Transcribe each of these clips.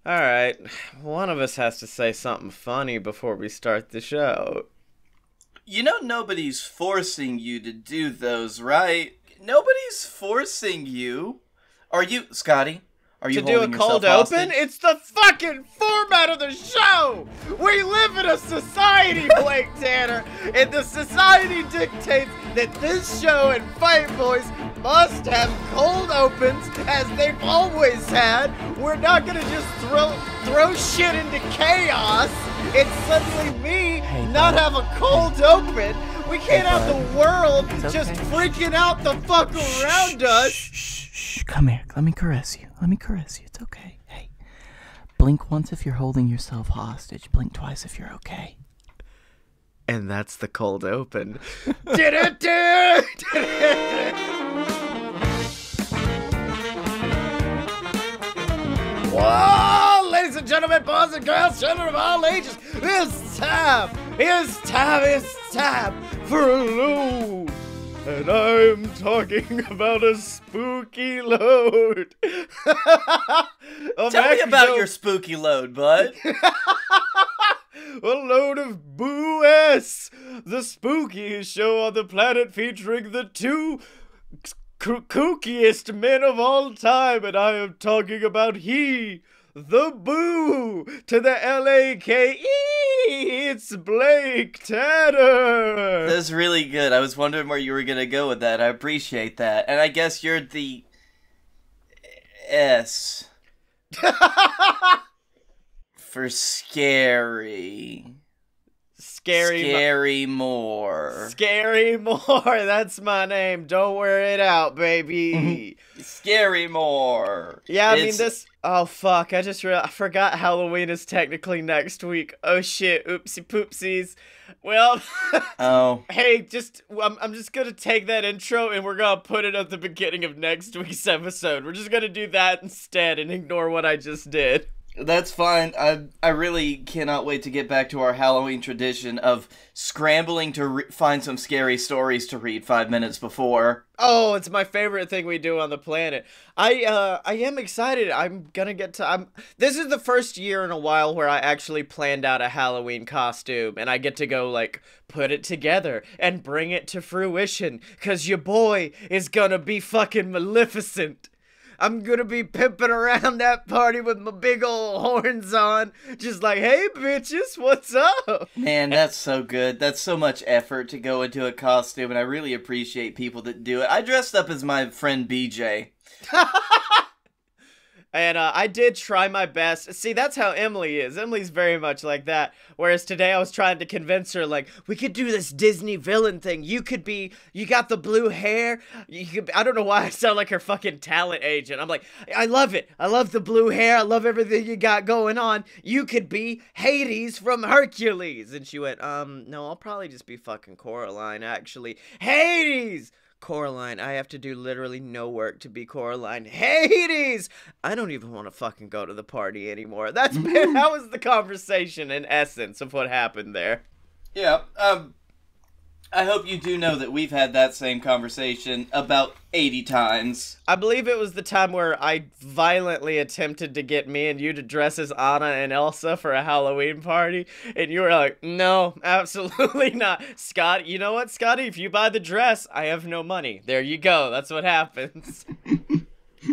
All right, one of us has to say something funny before we start the show. You know nobody's forcing you to do those, right? Nobody's forcing you. Are you, Scotty? Are To you do a holding yourself cold open? hostage? It's the fucking format of the show! We live in a society, Blake Tanner, and the society dictates that this show and Fight Boys must have cold opens as they've always had. We're not gonna just throw shit into chaos and suddenly me not have a cold open. We can't have the world just freaking out the fuck around us. Shh, come here. Let me caress you. It's okay. Hey, blink once if you're holding yourself hostage. Blink twice if you're okay. And that's the cold open. Whoa, ladies and gentlemen, boys and girls, children of all ages, it's time for a load. And I'm talking about a spooky load. Tell me about your spooky load, bud. A load of Boo S, the spookiest show on the planet featuring the two kookiest men of all time, and I am talking about the Boo, to the L-A-K-E, it's Blake Tanner. That's really good. I was wondering where you were going to go with that. I appreciate that. And I guess you're the S. For scary. Scary more. Scary more, that's my name. Don't wear it out, baby. Scary more. Yeah, I mean this. Oh fuck! I forgot Halloween is technically next week. Oh shit! Oopsie poopsies. Well, oh. Hey, I'm just gonna take that intro and we're gonna put it at the beginning of next week's episode. We're just gonna do that instead and ignore what I just did. That's fine. I really cannot wait to get back to our Halloween tradition of scrambling to find some scary stories to read 5 minutes before. Oh, it's my favorite thing we do on the planet. I am excited. I'm gonna get to. This is the first year in a while where I actually planned out a Halloween costume, and I get to go like put it together and bring it to fruition. 'Cause your boy is gonna be fucking Maleficent. I'm gonna be pimping around that party with my big old horns on, just like, hey bitches, what's up? Man, that's so good. That's so much effort to go into a costume, and I really appreciate people that do it. I dressed up as my friend BJ. And I did try my best. See, that's how Emily is. Emily's very much like that. Whereas today I was trying to convince her, like, we could do this Disney villain thing. You got the blue hair. I don't know why I sound like her fucking talent agent. I'm like, I love it. I love the blue hair. I love everything you got going on. You could be Hades from Hercules. And she went, no, I'll probably just be fucking Coraline, actually. Hades! Coraline, I have to do literally no work to be Coraline. Hades! I don't even want to fucking go to the party anymore. That was the conversation in essence of what happened there. Yeah, I hope you do know that we've had that same conversation about 80 times. I believe it was the time where I violently attempted to get me and you to dress as Anna and Elsa for a Halloween party, and you were like, no, absolutely not. Scott, you know what, Scotty? If you buy the dress, I have no money. There you go. That's what happens.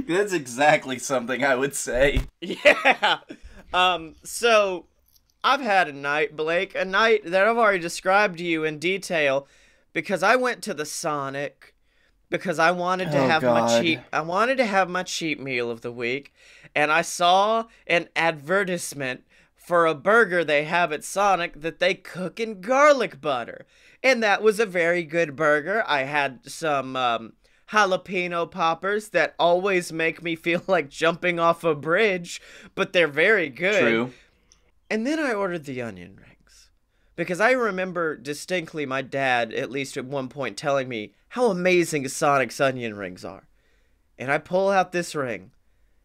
That's exactly something I would say. Yeah. So I've had a night, Blake, a night that I've already described to you in detail because I went to the Sonic because I wanted to have my cheat meal of the week, and I saw an advertisement for a burger they have at Sonic that they cook in garlic butter. And that was a very good burger. I had some jalapeno poppers that always make me feel like jumping off a bridge, but they're very good. True. And then I ordered the onion rings. Because I remember distinctly my dad, at least at one point, telling me how amazing Sonic's onion rings are. And I pull out this ring,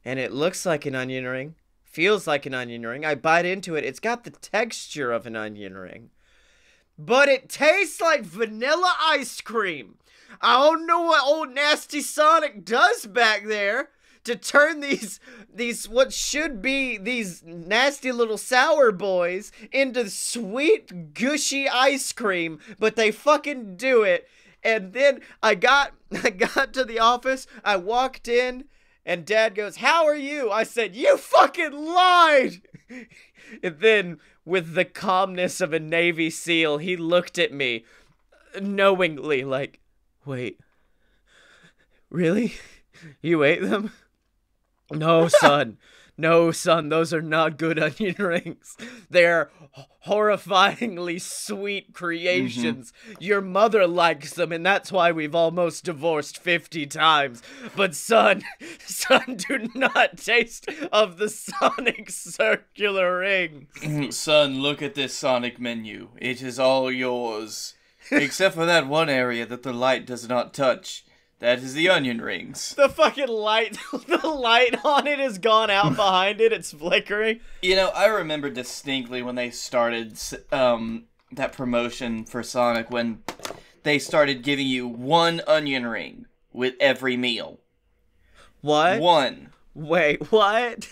and it looks like an onion ring, feels like an onion ring. I bite into it. It's got the texture of an onion ring. But it tastes like vanilla ice cream. I don't know what old nasty Sonic does back there to turn these what should be these nasty little sour boys into sweet gushy ice cream, but they fucking do it. And then I got to the office, I walked in, and Dad goes, "How are you?" I said, "You fucking lied!" And then, with the calmness of a Navy SEAL, he looked at me knowingly like, "Wait, really? You ate them?" No, son. No, son, those are not good onion rings. They're horrifyingly sweet creations. Your mother likes them, and that's why we've almost divorced 50 times. But son, do not taste of the Sonic circular rings. Son, look at this Sonic menu. It is all yours. Except for that one area that the light does not touch. That is the onion rings. The fucking light, the light on it has gone out behind it. It's flickering. You know, I remember distinctly when they started that promotion for Sonic, when they started giving you one onion ring with every meal. What? One. Wait, what?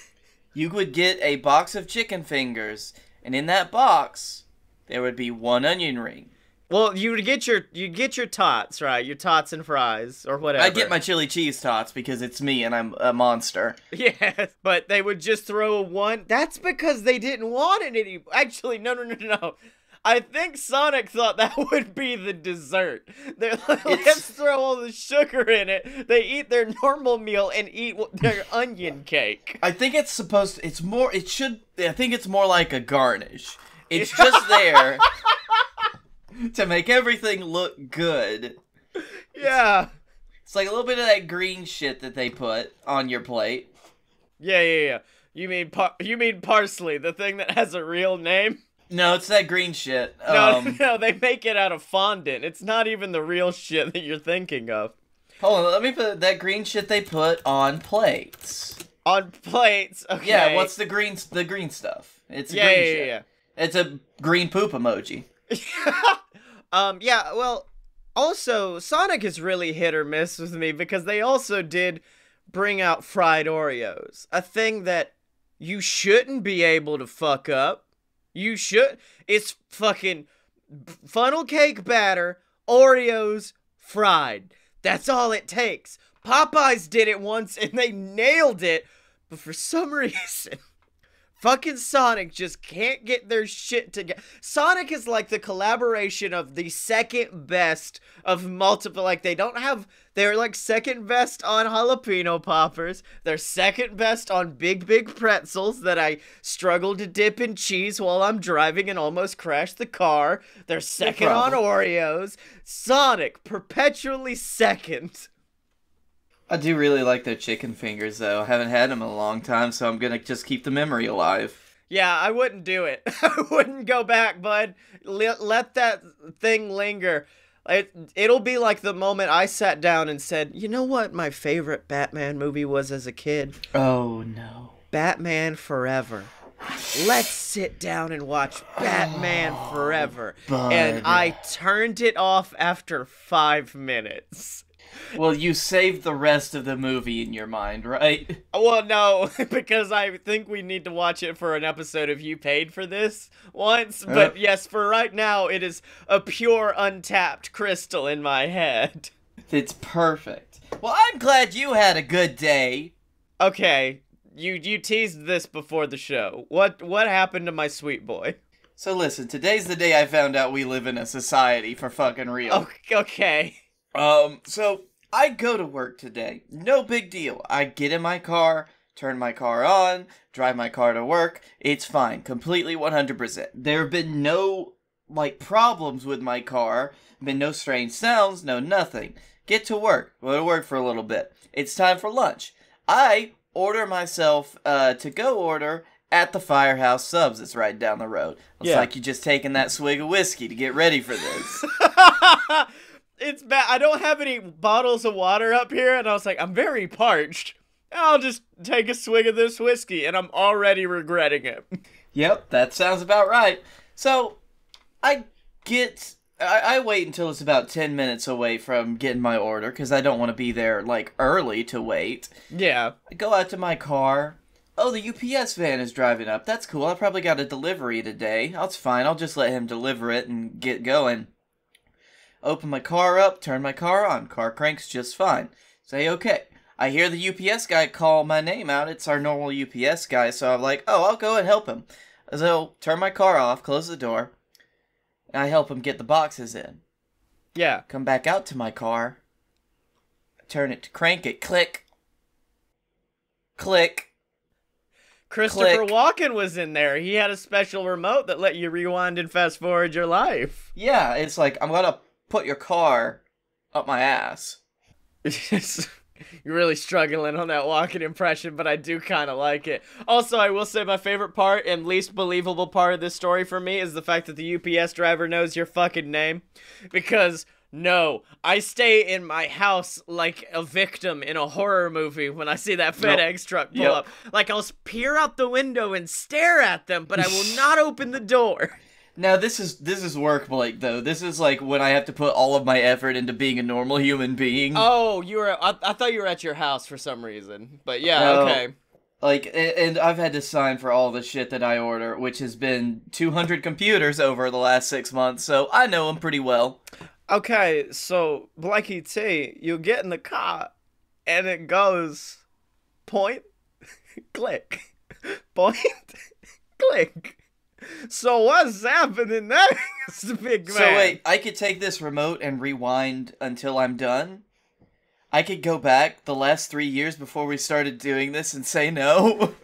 You would get a box of chicken fingers, and in that box, there would be one onion ring. Well, you get your tots, right? Your tots and fries, or whatever. I get my chili cheese tots because it's me and I'm a monster. Yeah, but they would just throw a one. That's because they didn't want it any. Actually, no. I think Sonic thought that would be the dessert. They're like, let's throw all the sugar in it. They eat their normal meal and eat their onion cake. I think I think it's more like a garnish. It's just there to make everything look good. Yeah. It's like a little bit of that green shit that they put on your plate. Yeah. You mean parsley, the thing that has a real name? No, it's that green shit. No, they make it out of fondant. It's not even the real shit that you're thinking of. Hold on, let me put that green shit they put on plates. On plates, okay. Yeah, what's the green stuff? It's green shit. Yeah. It's a green poop emoji. Yeah, well, also, Sonic is really hit or miss with me because they also did bring out fried Oreos. A thing that you shouldn't be able to fuck up. It's fucking funnel cake batter, Oreos, fried. That's all it takes. Popeyes did it once and they nailed it, but for some reason, fucking Sonic just can't get their shit together. Sonic is like the collaboration of the second best of multiple, like they're like second best on jalapeno poppers. They're second best on big pretzels that I struggle to dip in cheese while I'm driving and almost crash the car. They're second on Oreos. Sonic, perpetually second. I do really like their chicken fingers, though. I haven't had them in a long time, so I'm gonna just keep the memory alive. Yeah, I wouldn't do it. I wouldn't go back, bud. Let that thing linger. It'll be like the moment I sat down and said, you know what my favorite Batman movie was as a kid? Oh, no. Batman Forever. Let's sit down and watch Batman Forever. Bud. And I turned it off after 5 minutes. Well, you saved the rest of the movie in your mind, right? Well, no, because I think we need to watch it for an episode of You Paid for This once. But yes, for right now, it is a pure untapped crystal in my head. It's perfect. Well, I'm glad you had a good day. Okay, you teased this before the show. What happened to my sweet boy? So listen, today's the day I found out we live in a society for fucking real. Okay. So I go to work today. No big deal. I get in my car, turn my car on, drive my car to work. It's fine. Completely 100%. There have been no, problems with my car. Been no strange sounds, no nothing. Get to work. Go to work for a little bit. It's time for lunch. I order myself to-go order at the Firehouse Subs. It's right down the road. It's like you just taking that swig of whiskey to get ready for this. It's bad. I don't have any bottles of water up here, and I was like, I'm very parched. I'll just take a swig of this whiskey, and I'm already regretting it. Yep, that sounds about right. So, I get I wait until it's about 10 minutes away from getting my order, because I don't want to be there, like, early to wait. Yeah. I go out to my car. Oh, the UPS van is driving up. That's cool. I probably got a delivery today. That's fine. I'll just let him deliver it and get going. Open my car up, turn my car on. Car cranks just fine. Say, okay. I hear the UPS guy call my name out. It's our normal UPS guy, so I'm like, oh, I'll go and help him. So, turn my car off, close the door, and I help him get the boxes in. Yeah. Come back out to my car, turn it to crank it, click, click. Christopher Click. Walken was in there. He had a special remote that let you rewind and fast forward your life. Yeah, it's like, I'm gonna put your car up my ass. You're really struggling on that Walken impression, but I do kind of like it. Also, I will say my favorite part and least believable part of this story for me is the fact that the UPS driver knows your fucking name. Because, no, I stay in my house like a victim in a horror movie when I see that FedEx truck pull up. Like, I'll peer out the window and stare at them, but I will not open the door. Now, this is work, Blake, though. This is like when I have to put all of my effort into being a normal human being. Oh, I thought you were at your house for some reason. But yeah, No. okay. Like, and I've had to sign for all the shit that I order, which has been 200 computers over the last 6 months, so I know them pretty well. Okay, so, Blakey T, you get in the car, and it goes, point, click, point, click. So what's happening next, big man? So wait, I could take this remote and rewind until I'm done? I could go back the last 3 years before we started doing this and say no?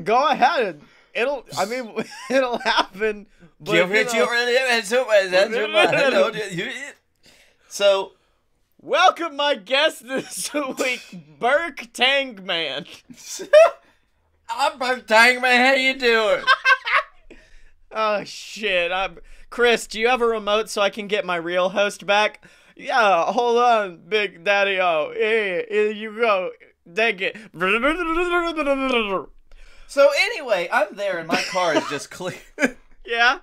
Go ahead. It'll happen. But, So, welcome my guest this week, Burke Tangman. I'm Burke Tangman, how you doing? Oh shit! Chris. Do you have a remote so I can get my real host back? Yeah, hold on, Big Daddy. Oh, here you go. Take it. So anyway, I'm there and my car is just clicking. Yeah.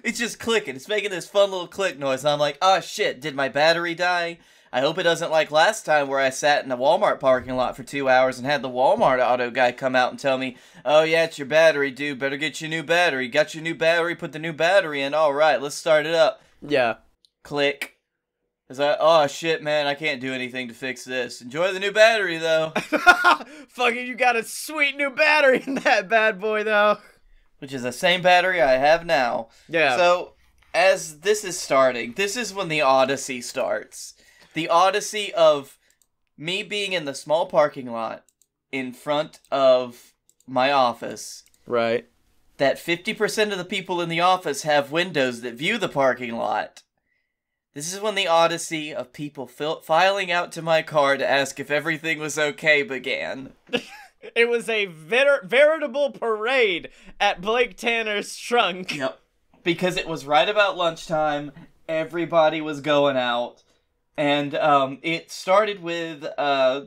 It's just clicking. It's making this fun little click noise. And I'm like, oh shit, did my battery die? I hope it doesn't like last time where I sat in a Walmart parking lot for 2 hours and had the Walmart auto guy come out and tell me, oh yeah, it's your battery, dude. Better get your new battery. Got your new battery, put the new battery in. Alright, let's start it up. Yeah. Click. Is that, oh shit, man, I can't do anything to fix this. Enjoy the new battery, though. Fucking, you got a sweet new battery in that bad boy, though. Which is the same battery I have now. Yeah. So, as this is starting, this is when the odyssey starts. The odyssey of me being in the small parking lot in front of my office. Right. That 50% of the people in the office have windows that view the parking lot. This is when the odyssey of people filing out to my car to ask if everything was okay began. It was a veritable parade at Blake Tanner's trunk. Yep. Because it was right about lunchtime, everybody was going out, and it started with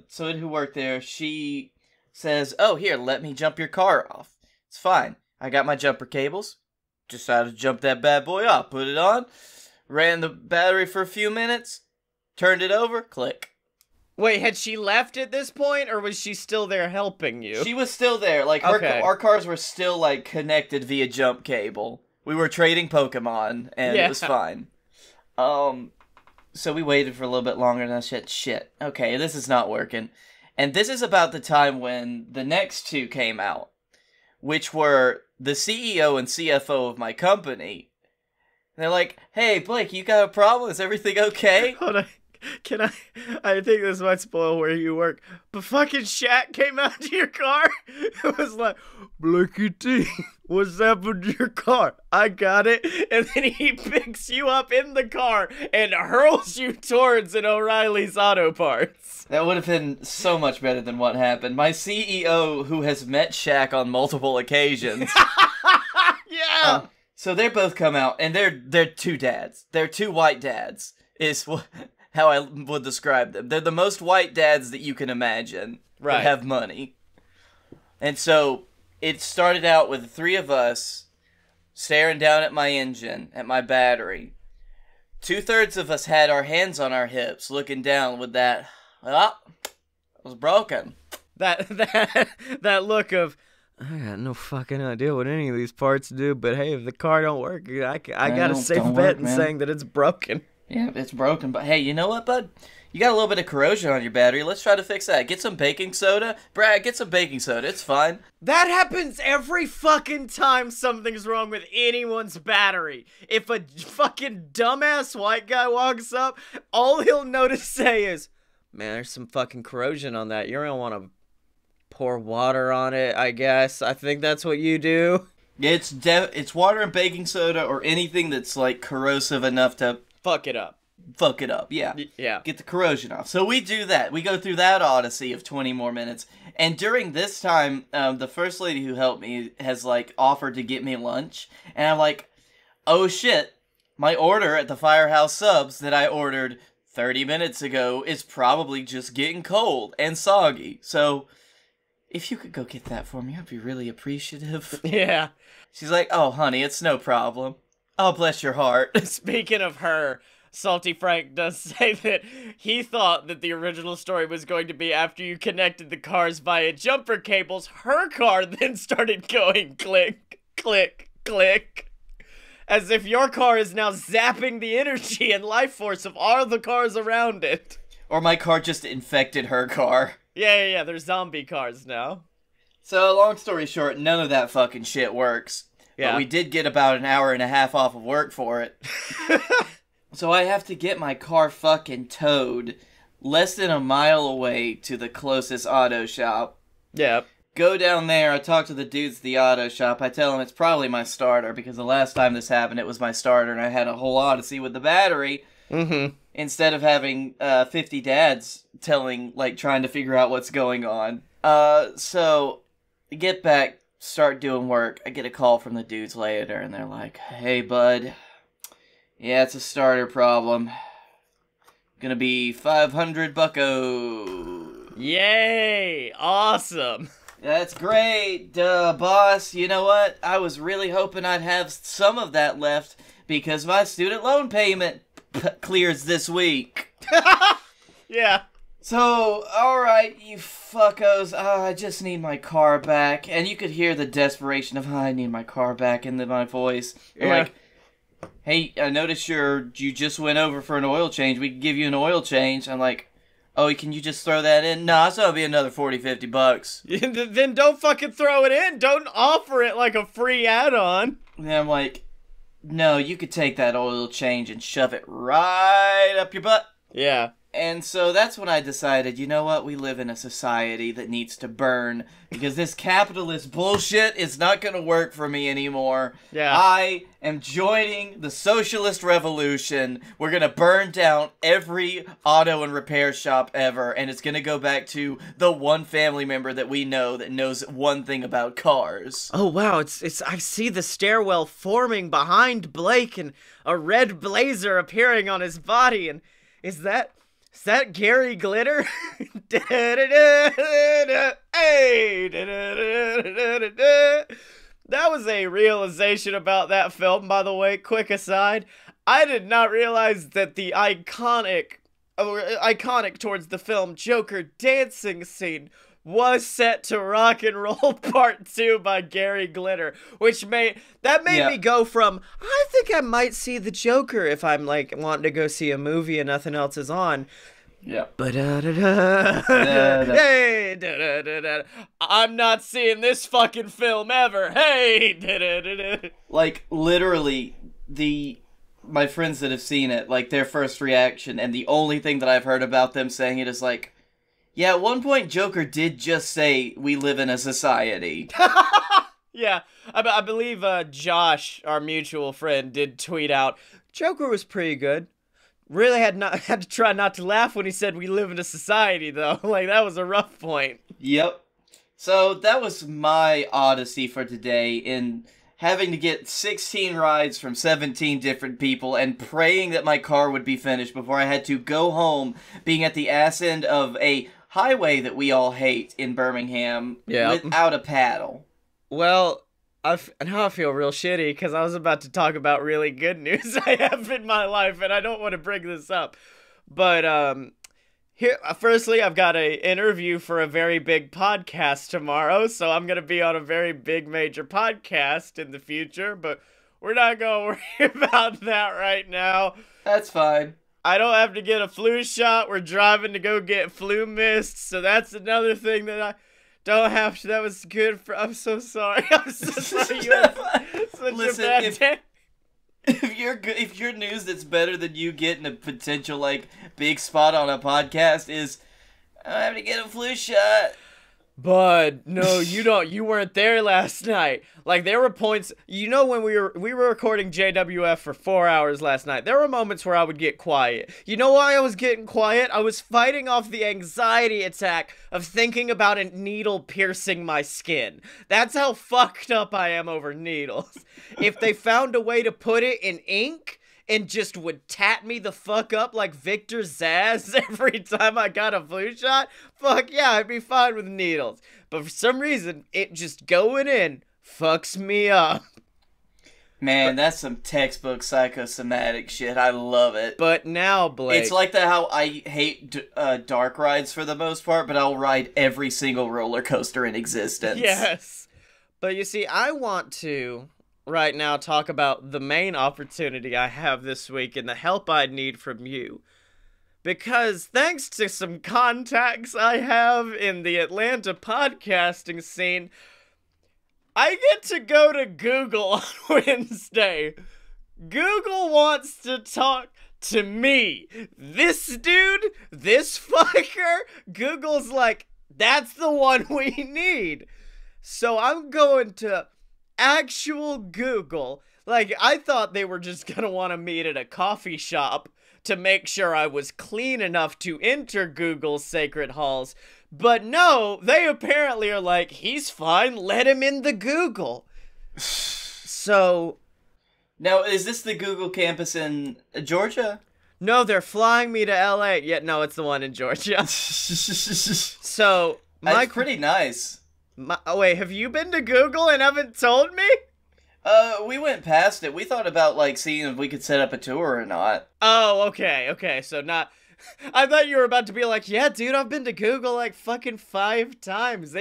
someone who worked there. She says, oh, here, let me jump your car off. It's fine. I got my jumper cables. Decided to jump that bad boy off. Put it on. Ran the battery for a few minutes. Turned it over. Click. Wait, had she left at this point, or was she still there helping you? She was still there. Like, our cars were still, like, connected via jump cable. We were trading Pokemon, and it was fine. So we waited for a little bit longer, and I said, shit, okay, this is not working. And this is about the time when the next two came out, which were the CEO and CFO of my company. And they're like, hey, Blake, you got a problem? Is everything okay? Hold on. Can I think this might spoil where you work, but fucking Shaq came out to your car. It was like, Blakey T, what's happened to your car? I got it. And then he picks you up in the car and hurls you towards an O'Reilly's Auto Parts. That would have been so much better than what happened. My CEO, who has met Shaq on multiple occasions. Yeah. So they both come out, and they're two dads. They're two white dads, is how I would describe them. They're the most white dads that you can imagine. Right. That have money. And so it started out with the three of us staring down at my engine, at my battery, 2/3 of us had our hands on our hips, looking down with that, it was broken. That look of, I got no fucking idea what any of these parts do, but hey, if the car don't work, I got a safe bet in saying that it's broken. Yeah, it's broken, but hey, you know what, bud? You got a little bit of corrosion on your battery. Let's try to fix that. Get some baking soda. Brad, get some baking soda. It's fine. That happens every fucking time something's wrong with anyone's battery. If a fucking dumbass white guy walks up, all he'll know to say is, man, there's some fucking corrosion on that. You're gonna want to pour water on it, I guess. I think that's what you do. Yeah, it's water and baking soda or anything that's, like, corrosive enough to fuck it up. Yeah. Yeah. Get the corrosion off. So we do that. We go through that odyssey of 20 more minutes. And during this time, the first lady who helped me has, like, offered to get me lunch. And I'm like, oh shit, my order at the Firehouse Subs that I ordered 30 minutes ago is probably just getting cold and soggy. So if you could go get that for me, I'd be really appreciative. Yeah. She's like, oh, honey, it's no problem. Oh, bless your heart. Speaking of her, Salty Frank does say that he thought that the original story was going to be after you connected the cars via jumper cables, her car then started going click, click, click. As if your car is now zapping the energy and life force of all the cars around it. Or my car just infected her car. Yeah, they're zombie cars now. So, long story short, none of that fucking shit works. Yeah. But we did get about an hour and a half off of work for it. So I have to get my car fucking towed less than a mile away to the closest auto shop. Yep. Go down there, I talk to the dudes at the auto shop, I tell them it's probably my starter, because the last time this happened, it was my starter, and I had a whole odyssey with the battery. Mm-hmm. Instead of having 50 dads trying to figure out what's going on. So, get back, start doing work. I get a call from the dudes later, and they're like, hey, bud. Yeah, it's a starter problem. Gonna be 500 bucko. Yay! Awesome! That's great, boss. You know what? I was really hoping I'd have some of that left because my student loan payment clears this week. Yeah. So, alright, you fuckos, I just need my car back. And you could hear the desperation of, I need my car back in my voice. You're like, hey, I noticed you just went over for an oil change. We can give you an oil change. I'm like, oh, can you just throw that in? Nah, so it'll be another 40, 50 bucks. Then don't fucking throw it in. Don't offer it like a free add-on. And I'm like, no, you could take that oil change and shove it right up your butt. Yeah. And so that's when I decided, you know what, we live in a society that needs to burn, because this capitalist bullshit is not going to work for me anymore. Yeah. I am joining the socialist revolution. We're going to burn down every auto and repair shop ever, and it's going to go back to the one family member that we know that knows one thing about cars. Oh wow, it's I see the stairwell forming behind Blake and a red blazer appearing on his body, and is that Gary Glitter? Hey! That was a realization about that film, by the way. Quick aside, I did not realize that the iconic towards the film Joker dancing scene was set to Rock and Roll Part 2 by Gary Glitter, which made me go from, I think I might see the Joker if I'm like wanting to go see a movie and nothing else is on. Yeah. Hey, I'm not seeing this fucking film ever. Hey, like literally my friends that have seen it, like their first reaction, and the only thing that I've heard about them saying it is like, yeah, at one point Joker did just say we live in a society. Yeah, I believe Josh, our mutual friend, did tweet out, Joker was pretty good. Really had to try not to laugh when he said we live in a society, though. Like, that was a rough point. Yep. So that was my odyssey for today, in having to get 16 rides from 17 different people and praying that my car would be finished before I had to go home, being at the ass end of a highway that we all hate in Birmingham without a paddle. Well, Now I feel real shitty because I was about to talk about really good news I have in my life, and I don't want to bring this up. But here, firstly, I've got a interview for a very big podcast tomorrow, so I'm gonna be on a very big major podcast in the future. But we're not gonna worry about that right now. That's fine. I don't have to get a flu shot. We're driving to go get flu mist, so that's another thing that I don't have to. That was good for. I'm so sorry. I'm so sorry. You had such Listen, a bad day. if your news that's better than you getting a potential like big spot on a podcast is I have to get a flu shot. Bud, no, you don't. You weren't there last night. Like, there were points. You know, when we were recording JWF for 4 hours last night, there were moments where I would get quiet. You know why I was getting quiet? I was fighting off the anxiety attack of thinking about a needle piercing my skin. That's how fucked up I am over needles. If they found a way to put it in ink and just would tat me the fuck up like Victor Zsasz every time I got a flu shot, fuck yeah, I'd be fine with needles. But for some reason, it just going in fucks me up. Man, that's some textbook psychosomatic shit. I love it. But now, Blake... It's like how I hate dark rides for the most part, but I'll ride every single roller coaster in existence. Yes. But you see, I want to... right now talk about the main opportunity I have this week and the help I need from you. Because thanks to some contacts I have in the Atlanta podcasting scene, I get to go to Google on Wednesday. Google wants to talk to me. This dude, this fucker, Google's like, that's the one we need. So I'm going to actual Google. Like, I thought they were just gonna want to meet at a coffee shop to make sure I was clean enough to enter Google's sacred halls. But no, they apparently are like, he's fine, let him in the Google. So... Now, is this the Google campus in Georgia? No, they're flying me to LA. Yeah, no, it's the one in Georgia. So... That's pretty nice. Oh, wait, have you been to Google and haven't told me? We went past it. We thought about, like, seeing if we could set up a tour or not. Oh, okay, so not... I thought you were about to be like, yeah, dude, I've been to Google, like, fucking 5 times.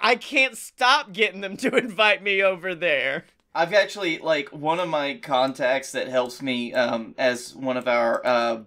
I can't stop getting them to invite me over there. I've actually, like, one of my contacts that helps me, as one of our,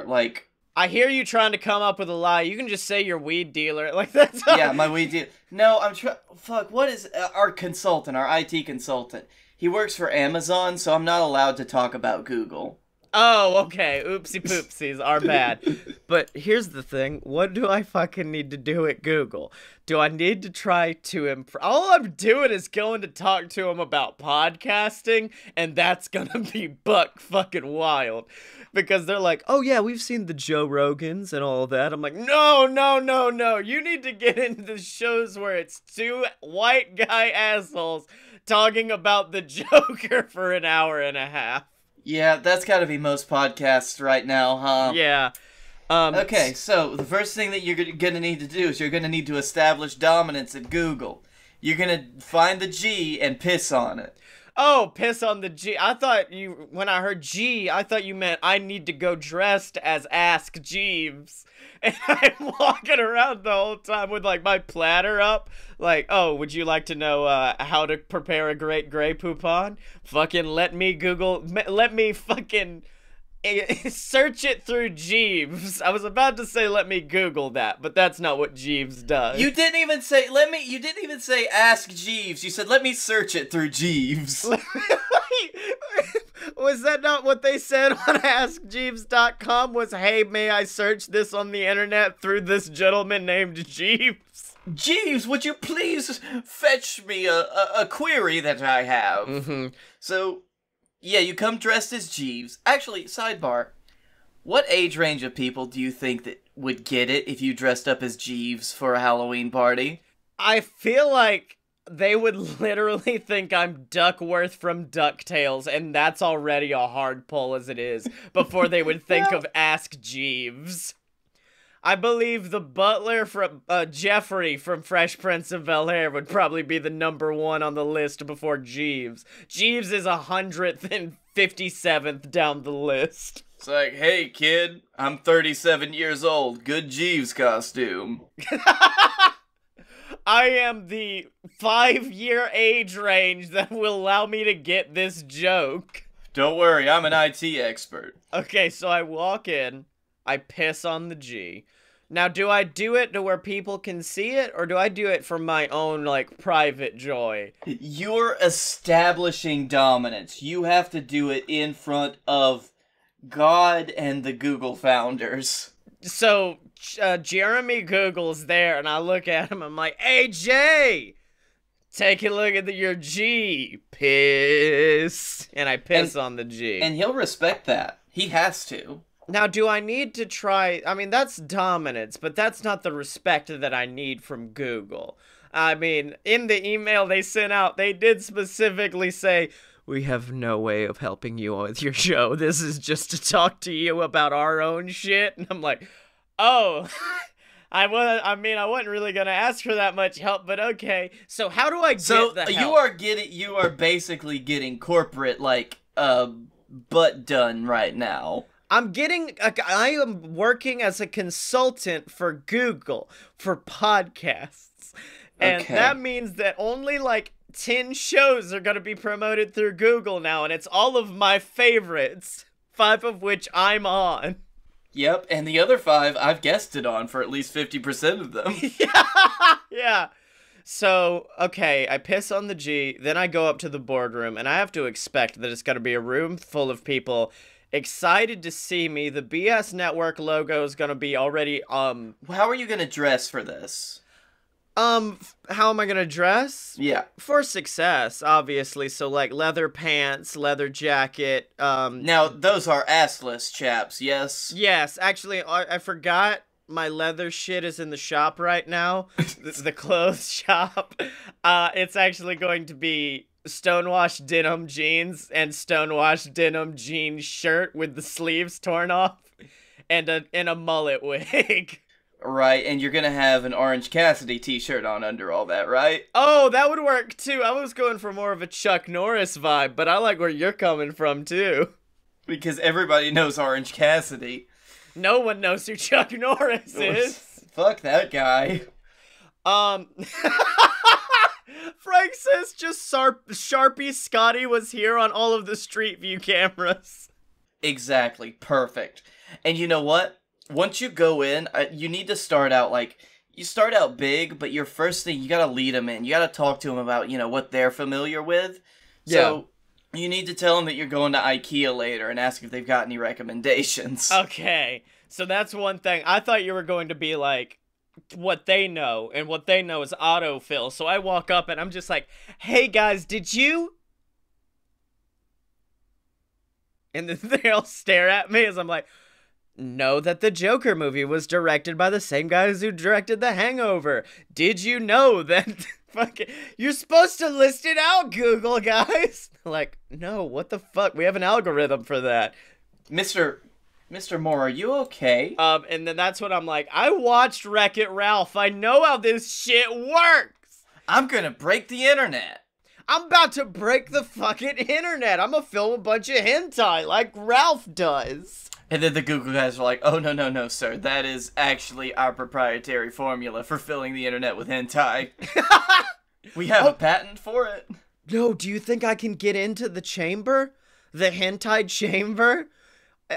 like... I hear you trying to come up with a lie. You can just say you're weed dealer. Like, that's all. Yeah, my weed dealer. No, I'm fuck, what is our consultant, our IT consultant? He works for Amazon, so I'm not allowed to talk about Google. Oh, okay. Oopsie poopsies, our bad. But here's the thing. What do I fucking need to do at Google? Do I need to try to all I'm doing is going to talk to him about podcasting, and that's gonna be buck fucking wild. Because they're like, oh yeah, we've seen the Joe Rogans and all that. I'm like, no. You need to get into the shows where it's 2 white guy assholes talking about the Joker for an hour and a half. Yeah, that's gotta be most podcasts right now, huh? Yeah. Okay, so the first thing that you're gonna need to do is you're gonna need to establish dominance at Google. You're gonna find the G and piss on it. Oh, piss on the G. I thought when I heard G, I thought you meant I need to go dressed as Ask Jeeves. And I'm walking around the whole time with, like, my platter up. Like, oh, would you like to know how to prepare a great Grey Poupon? Fucking let me fucking search it through Jeeves. I was about to say let me Google that, but that's not what Jeeves does. You didn't even say ask Jeeves. You said let me search it through Jeeves. Was that not what they said on AskJeeves.com? Was, hey, may I search this on the internet through this gentleman named Jeeves? Jeeves, would you please fetch me a query that I have? Mm-hmm. So, yeah, you come dressed as Jeeves. Actually, sidebar, what age range of people do you think that would get it if you dressed up as Jeeves for a Halloween party? I feel like they would literally think I'm Duckworth from DuckTales, and that's already a hard pull as it is, before they would think of Ask Jeeves. I believe the butler from Jeffrey from Fresh Prince of Bel-Air would probably be the #1 on the list before Jeeves. Jeeves is 157th down the list. It's like, hey kid, I'm 37 years old. Good Jeeves costume. I am the 5-year age range that will allow me to get this joke. Don't worry, I'm an IT expert. Okay, so I walk in, I piss on the G. Now, do I do it to where people can see it, or do I do it for my own, like, private joy? You're establishing dominance. You have to do it in front of God and the Google founders. So, Jeremy Google's there, and I look at him, I'm like, hey, Jay! Take a look at your G. Piss. And I piss on the G. And he'll respect that. He has to. Now, do I need to try... I mean, that's dominance, but that's not the respect that I need from Google. I mean, in the email they sent out, they did specifically say, we have no way of helping you with your show. This is just to talk to you about our own shit. And I'm like, oh... I wasn't really gonna ask for that much help, but okay. So how do I get the help? You are basically getting corporate, like, butt done right now. I am working as a consultant for Google for podcasts. And that means that only like 10 shows are going to be promoted through Google now, and it's all of my favorites, 5 of which I'm on. Yep, and the other 5 I've guested on for at least 50% of them. Yeah. So, okay, I piss on the G, then I go up to the boardroom, and I have to expect that it's going to be a room full of people excited to see me. The BS Network logo is going to be already, How are you going to dress for this? How am I gonna dress? Yeah. For success, obviously. So, like, leather pants, leather jacket, Now, those are assless chaps, yes? Yes, actually, I forgot my leather shit is in the shop right now. the clothes shop. It's actually going to be stonewashed denim jeans and stonewashed denim jean shirt with the sleeves torn off and a mullet wig. Right, and you're gonna have an Orange Cassidy t-shirt on under all that, right? Oh, that would work too. I was going for more of a Chuck Norris vibe, but I like where you're coming from too. Because everybody knows Orange Cassidy. No one knows who Chuck Norris is. Fuck that guy. Frank says just Sharpie Scotty was here on all of the Street View cameras. Exactly, perfect. And you know what? Once you go in, you need to start out, like, you start out big, but your first thing, you gotta lead them in. You gotta talk to them about, you know, what they're familiar with. Yeah. So, you need to tell them that you're going to IKEA later and ask if they've got any recommendations. Okay, so that's one thing. I thought you were going to be like, what they know, and what they know is autofill. So I walk up and I'm just like, hey guys, did you... And then they'll stare at me as I'm like... Know that the Joker movie was directed by the same guys who directed The Hangover. Did you know that fucking you're supposed to list it out, Google guys? Like, no, what the fuck? We have an algorithm for that. Mr. Moore, are you okay? And then that's what I'm like, I watched Wreck-It Ralph. I know how this shit works. I'm gonna break the internet. I'm about to break the fucking internet. I'm gonna film a bunch of hentai like Ralph does. And then the Google guys are like, oh, no, sir. That is actually our proprietary formula for filling the internet with hentai. We have a patent for it. No, do you think I can get into the chamber? The hentai chamber?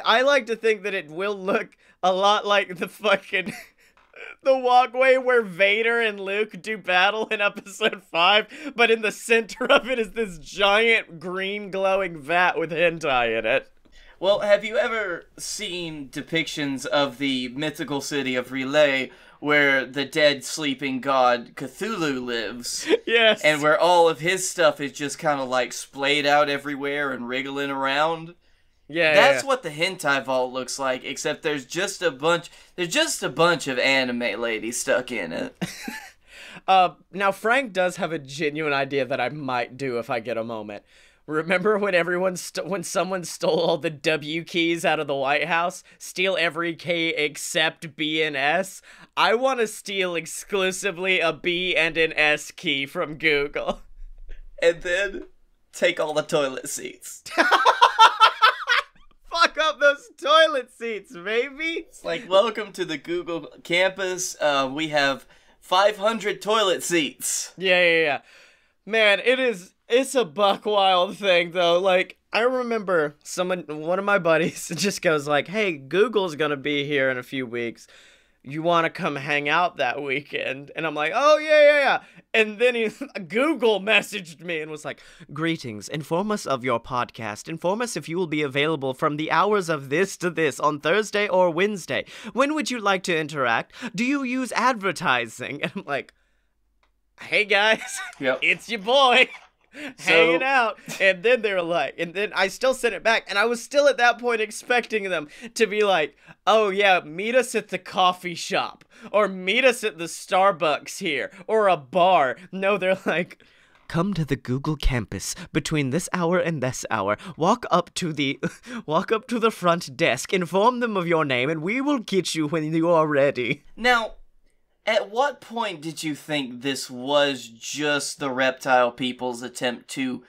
I like to think that it will look a lot like the fucking... the walkway where Vader and Luke do battle in episode 5, but in the center of it is this giant green glowing vat with hentai in it. Well, have you ever seen depictions of the mythical city of Relay where the dead sleeping god Cthulhu lives? Yes. And where all of his stuff is just kind of like splayed out everywhere and wriggling around? Yeah, That's what the hentai vault looks like, except there's just a bunch of anime ladies stuck in it. Now Frank does have a genuine idea that I might do if I get a moment. Remember when when someone stole all the W keys out of the White House? Steal every key except B and S? I want to steal exclusively a B and an S key from Google. And then take all the toilet seats. Fuck up those toilet seats, baby. It's like, welcome to the Google campus. We have 500 toilet seats. Yeah. Man, it's a buck wild thing, though. Like, I remember one of my buddies just goes like, hey, Google's gonna be here in a few weeks. You want to come hang out that weekend? And I'm like, oh, yeah. And then Google messaged me and was like, greetings, inform us of your podcast. Inform us if you will be available from the hours of this to this on Thursday or Wednesday. When would you like to interact? Do you use advertising? And I'm like, hey, guys, It's your boy. Hanging out. And then they were like, and then I still sent it back, and I was still at that point expecting them to be like, oh yeah, meet us at the coffee shop, or meet us at the Starbucks here, or a bar. No, they're like, come to the Google campus between this hour and this hour. Walk up to the front desk, inform them of your name, and we will get you when you are ready. Now, at what point did you think this was just the reptile people's attempt to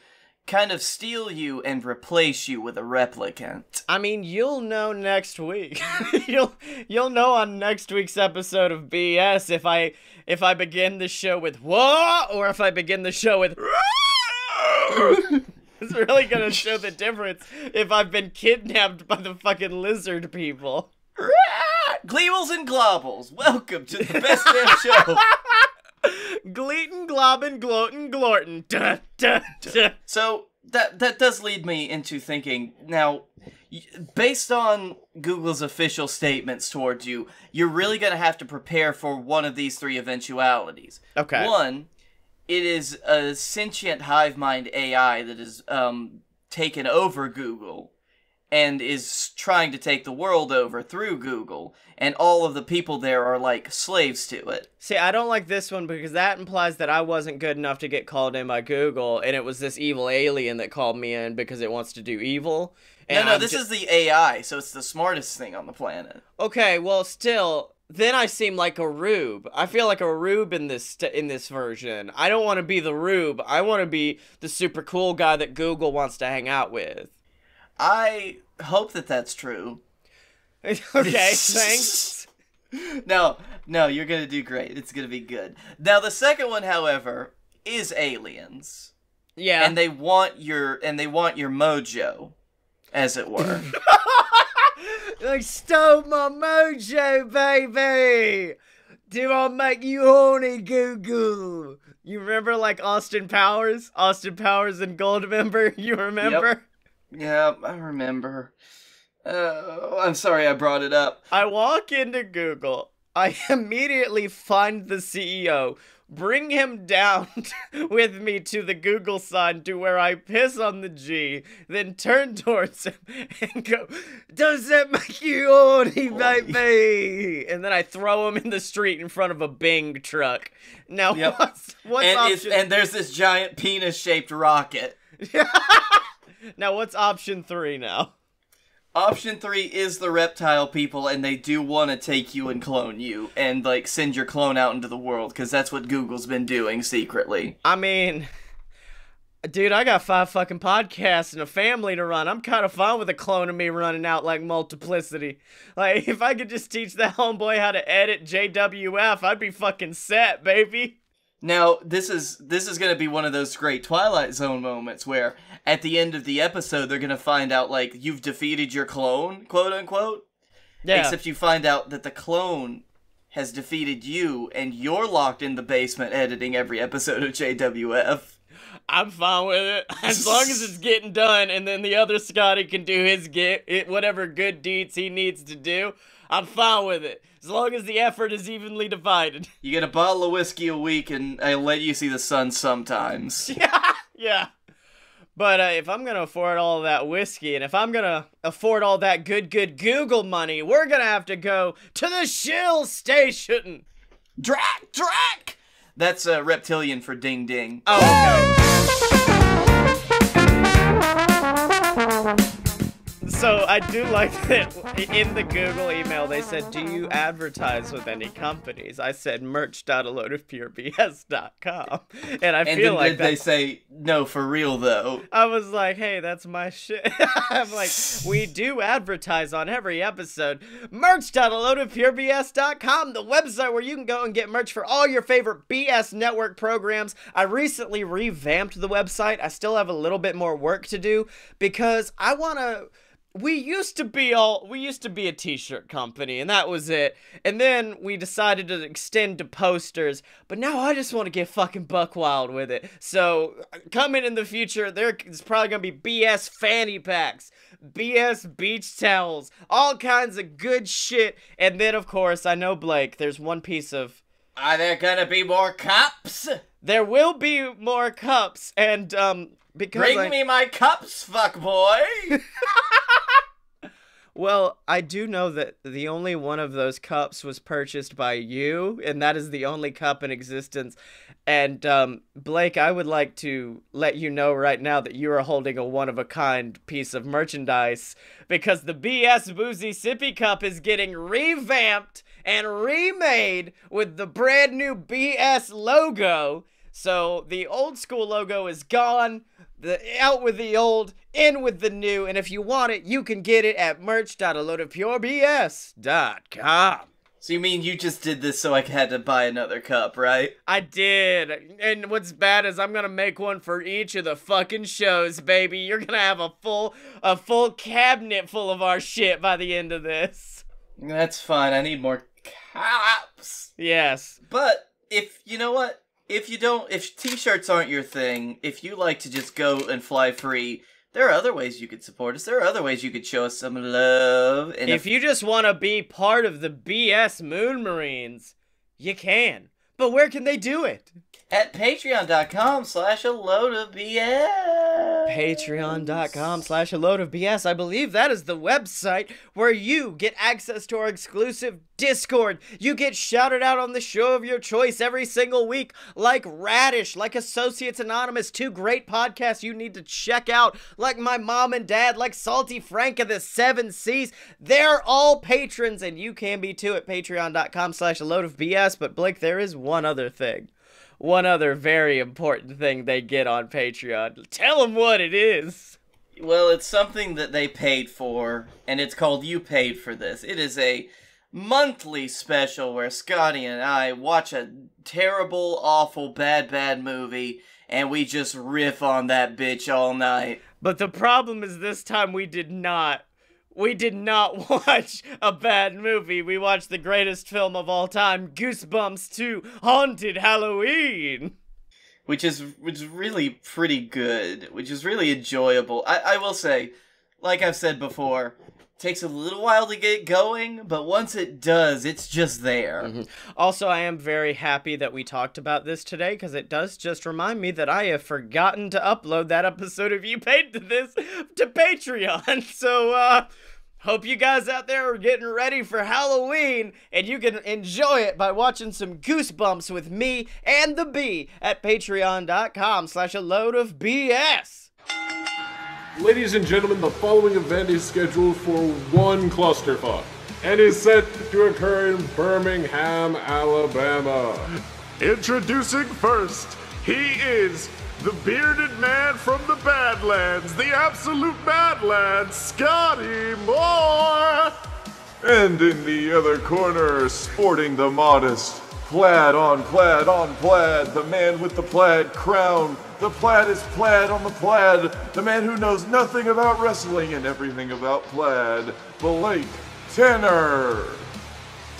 kind of steal you and replace you with a replicant? I mean, you'll know next week. you'll know on next week's episode of BS if I begin the show with whoa or if I begin the show with It's really gonna show the difference if I've been kidnapped by the fucking lizard people. Gleebles and globbles, welcome to the best damn show. Gleetin, globbin, gloatin, glortin. Duh, duh, duh. So that does lead me into thinking, now, based on Google's official statements towards you, you're really going to have to prepare for one of these three eventualities. Okay. One, it is a sentient hive mind AI that is taken over Google and is trying to take the world over through Google, and all of the people there are like slaves to it. See, I don't like this one because that implies that I wasn't good enough to get called in by Google, and it was this evil alien that called me in because it wants to do evil. And No, this is the AI, so it's the smartest thing on the planet. Okay, well, still, then I seem like a rube. I feel like a rube in this version. I don't want to be the rube. I want to be the super cool guy that Google wants to hang out with. I hope that that's true. Okay, thanks. No, you're gonna do great. It's gonna be good. Now, the second one, however, is aliens. Yeah. And they want your mojo, as it were. They stole my mojo, baby! Do I make you horny, Google? You remember, like, Austin Powers? Austin Powers and Goldmember? You remember? Yep. Yeah, I remember. I'm sorry I brought it up. I walk into Google. I immediately find the CEO, bring him down with me to the Google sign to where I piss on the G, then turn towards him and go, does that make you horny, baby? And then I throw him in the street in front of a Bing truck. Now, what's option? And there's this giant penis-shaped rocket. Now, what's option 3 now? Option 3 is the reptile people, and they do want to take you and clone you, and, like, send your clone out into the world, because that's what Google's been doing secretly. I mean, dude, I got 5 fucking podcasts and a family to run. I'm kind of fine with a clone of me running out like Multiplicity. Like, if I could just teach that homeboy how to edit JWF, I'd be fucking set, baby. Now, this is going to be one of those great Twilight Zone moments where at the end of the episode they're going to find out, like, you've defeated your clone, quote unquote. Yeah. Except you find out that the clone has defeated you and you're locked in the basement editing every episode of JWF. I'm fine with it. As long as it's getting done and then the other Scotty can do his whatever good deeds he needs to do, I'm fine with it. As long as the effort is evenly divided. You get a bottle of whiskey a week and I let you see the sun sometimes. Yeah. But if I'm going to afford all of that whiskey and if I'm going to afford all that good Google money, we're going to have to go to the Shill Station. Drac! That's reptilian for ding ding. Oh, okay. I do like that in the Google email they said, do you advertise with any companies? I said merch.aloadofpurebs.com. And I feel like they say, no, for real though. I was like, hey, that's my shit. I'm like, we do advertise on every episode. Merch.aloadofpurebs.com, the website where you can go and get merch for all your favorite BS network programs. I recently revamped the website. I still have a little bit more work to do because I want to... We used to be a t-shirt company, and that was it. And then we decided to extend to posters, but now I just want to get fucking buck wild with it. So, coming in the future, there's probably gonna be BS fanny packs, BS beach towels, all kinds of good shit. And then, of course, I know, Blake, there's one piece of... Are there gonna be more cups? There will be more cups, and, because Bring me my cups, fuckboy! Well, I do know that the only one of those cups was purchased by you, and that is the only cup in existence. And, Blake, I would like to let you know right now that you are holding a one-of-a-kind piece of merchandise, because the BS Boozy Sippy Cup is getting revamped and remade with the brand new BS logo. So, the old school logo is gone. Out with the old, in with the new, and if you want it, you can get it at merch.aloadofpurebs.com. So you mean you just did this so I had to buy another cup, right? I did, and what's bad is I'm gonna make one for each of the fucking shows, baby. You're gonna have a full cabinet full of our shit by the end of this. That's fine, I need more cups. Yes. But, you know what? If t-shirts aren't your thing, if you like to just go and fly free, there are other ways you could support us. There are other ways you could show us some love. And if you just want to be part of the BS Moon Marines, you can. But where can they do it? At patreon.com/aloadofbs. Patreon.com/aloadofbs. I believe that is the website where you get access to our exclusive Discord. You get shouted out on the show of your choice every single week, like Radish, like Associates Anonymous, two great podcasts you need to check out, like My Mom and Dad, like Salty Frank of the Seven Seas. They're all patrons, and you can be too at patreon.com/aloadofbs. But Blake, there is one other thing. One other very important thing they get on Patreon. Tell them what it is. Well, it's something that they paid for, and it's called You Paid for This. It is a monthly special where Scotty and I watch a terrible, awful, bad movie, and we just riff on that bitch all night. But the problem is this time we did not. We did not watch a bad movie. We watched the greatest film of all time, Goosebumps 2: Haunted Halloween. Which is really pretty good, which is really enjoyable. I will say, like I've said before, takes a little while to get going, but once it does, it's just there. Mm-hmm. Also, I am very happy that we talked about this today, because it does just remind me that I have forgotten to upload that episode of You Paid to This to Patreon. So, hope you guys out there are getting ready for Halloween, and you can enjoy it by watching some Goosebumps with me and the Bee at patreon.com/aloadofbs. Ladies and gentlemen, the following event is scheduled for one clusterfuck and is set to occur in Birmingham, Alabama. Introducing first, he is the bearded man from the Badlands, the absolute Badlands, Scotty Moore! And in the other corner, sporting the modest plaid on plaid on plaid, the man with the plaid crown. The plaid is plaid on the plaid, the man who knows nothing about wrestling and everything about plaid, Blake Tanner.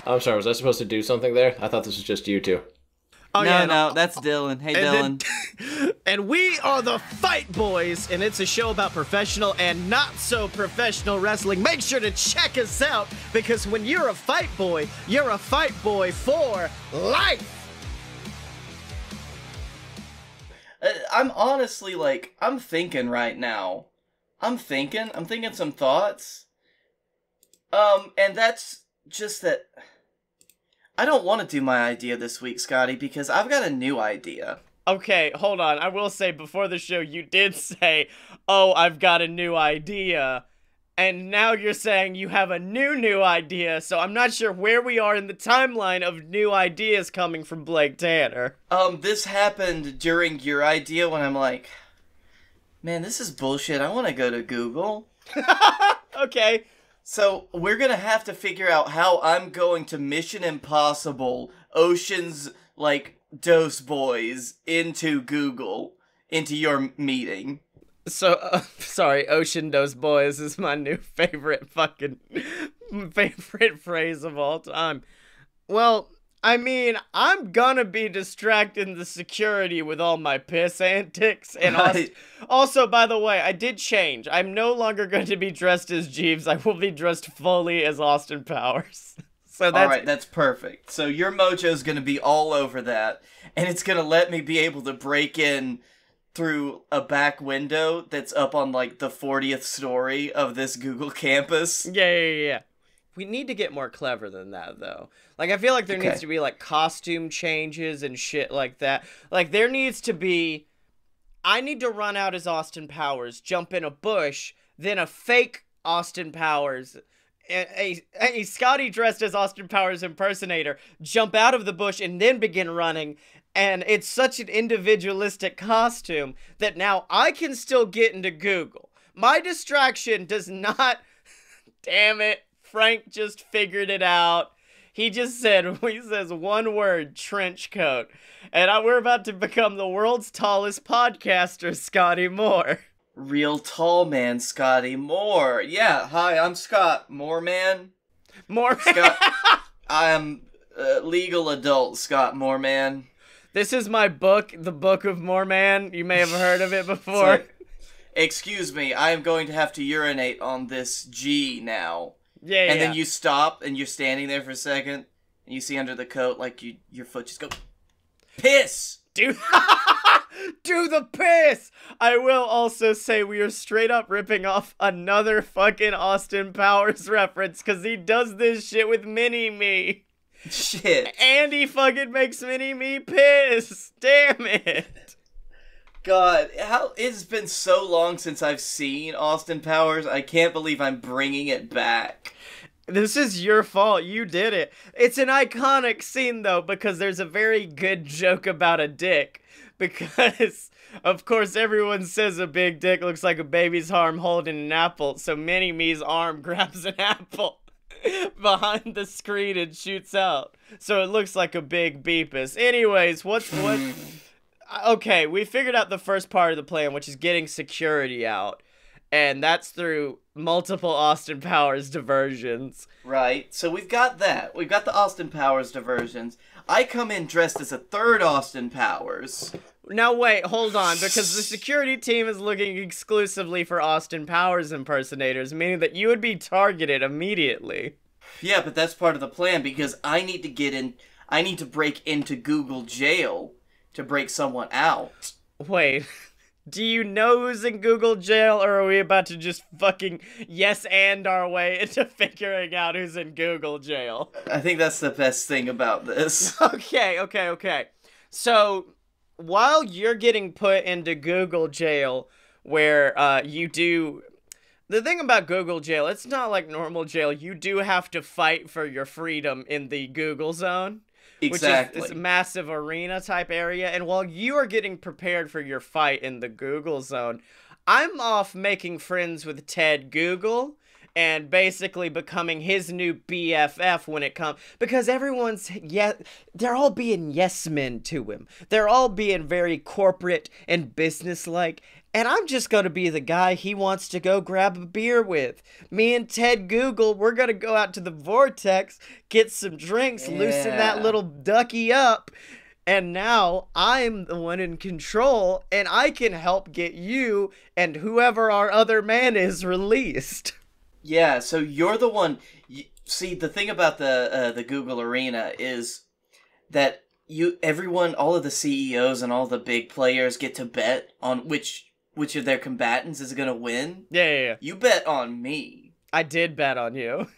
I'm sorry, was I supposed to do something there? I thought this was just you two. Oh, No, that's Dylan. Hey, Dylan. And we are the Fight Boys, and it's a show about professional and not so professional wrestling. Make sure to check us out, because when you're a fight boy, you're a fight boy for life. I'm honestly, I'm thinking right now. I'm thinking some thoughts. And that's just that I don't want to do my idea this week, Scotty, because I've got a new idea. Okay, hold on. I will say, before the show, you did say, oh, I've got a new idea. and now you're saying you have a new idea, so I'm not sure where we are in the timeline of new ideas coming from Blake Tanner. This happened during your idea when I'm like, man, this is bullshit. I want to go to Google. Okay. So we're gonna have to figure out how I'm going to Mission Impossible Ocean's, like, Dose Boys into Google, into your meeting. So, sorry, Ocean Dose Boys is my new favorite phrase of all time. Well, I mean, I'm gonna be distracting the security with all my piss antics, and Right. also, by the way, I did change. I'm no longer going to be dressed as Jeeves. I will be dressed fully as Austin Powers. So that's Alright, that's perfect. So your mojo's gonna be all over that, and it's gonna let me be able to break in through a back window that's up on, like, the 40th story of this Google campus. Yeah. We need to get more clever than that, though. Like, I feel like there needs to be, like, costume changes and shit like that. Like, there needs to be... I need to run out as Austin Powers, jump in a bush, then a fake Austin Powers, a Scotty dressed as Austin Powers impersonator, jump out of the bush and then begin running. And it's such an individualistic costume that now I can still get into Google. My distraction does not... Damn it. Frank just figured it out. He says one word, trench coat. And we're about to become the world's tallest podcaster, Scotty Moore. Real tall man, Scotty Moore. Yeah, hi, I'm Scott Moorman. Moore. Scott, I'm legal adult Scott Moorman. This is my book, The Book of Moorman. You may have heard of it before. Like, excuse me, I am going to have to urinate on this G now. Yeah. And then you stop, and you're standing there for a second, and you see under the coat, like, your foot just go, piss! Do the piss! I will also say we are straight up ripping off another fucking Austin Powers reference, because he does this shit with Mini-Me. Shit. And he fucking makes Mini-Me piss. Damn it. God, it's been so long since I've seen Austin Powers, I can't believe I'm bringing it back. This is your fault. You did it. It's an iconic scene, though, because there's a very good joke about a dick. Because, of course, everyone says a big dick looks like a baby's arm holding an apple, so Mini-Me's arm grabs an apple behind the screen and shoots out. So it looks like a big beepus. Anyways, what... Okay, we figured out the first part of the plan, which is getting security out. And that's through multiple Austin Powers diversions. Right, so we've got that. We've got the Austin Powers diversions. I come in dressed as a third Austin Powers. Now wait, hold on, because the security team is looking exclusively for Austin Powers impersonators, meaning that you would be targeted immediately. Yeah, but that's part of the plan, because I need to break into Google jail to break someone out. Wait, do you know who's in Google jail, or are we about to just fucking yes and our way into figuring out who's in Google jail? I think that's the best thing about this. Okay. So, while you're getting put into Google jail, where you do... The thing about Google jail, it's not like normal jail. You do have to fight for your freedom in the Google zone. Exactly. Which is this massive arena type area. And while you are getting prepared for your fight in the Google zone, I'm off making friends with Ted Google and basically becoming his new BFF when it comes, because everyone's, they're all being yes men to him. They're all being very corporate and businesslike. And I'm just going to be the guy he wants to go grab a beer with. Me and Ted Google, we're going to go out to the Vortex, get some drinks, loosen that little ducky up. And now I'm the one in control, and I can help get you and whoever our other man is released. Yeah, so you're the one... See, the thing about the Google Arena is that everyone, all of the CEOs and all the big players get to bet on which of their combatants is going to win. Yeah. You bet on me. I did bet on you.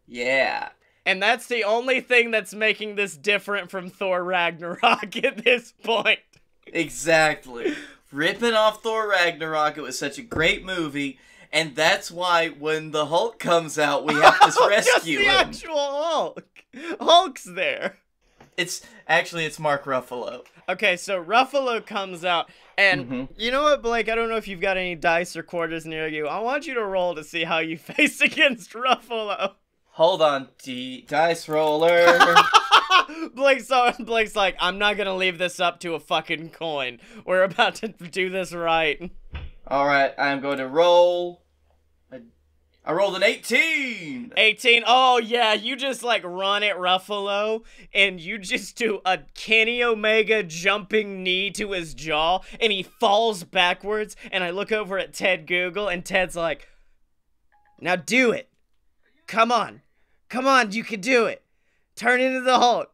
Yeah. And that's the only thing that's making this different from Thor Ragnarok at this point. Exactly. Ripping off Thor Ragnarok, it was such a great movie, And that's why when the Hulk comes out, we have to rescue the him. actual Hulk. Hulk's there. It's Mark Ruffalo. Okay, so Ruffalo comes out, and you know what, Blake? I don't know if you've got any dice or quarters near you. I want you to roll to see how you face against Ruffalo. Hold on, dice roller. Blake's like, I'm not gonna leave this up to a fucking coin. We're about to do this right. All right, I'm going to roll. I rolled an 18. 18. Oh, yeah, you just, like, run at Ruffalo, and you just do a Kenny Omega jumping knee to his jaw, and he falls backwards, and I look over at Ted Google, and Ted's like, now do it. Come on. Come on, you can do it. Turn into the Hulk.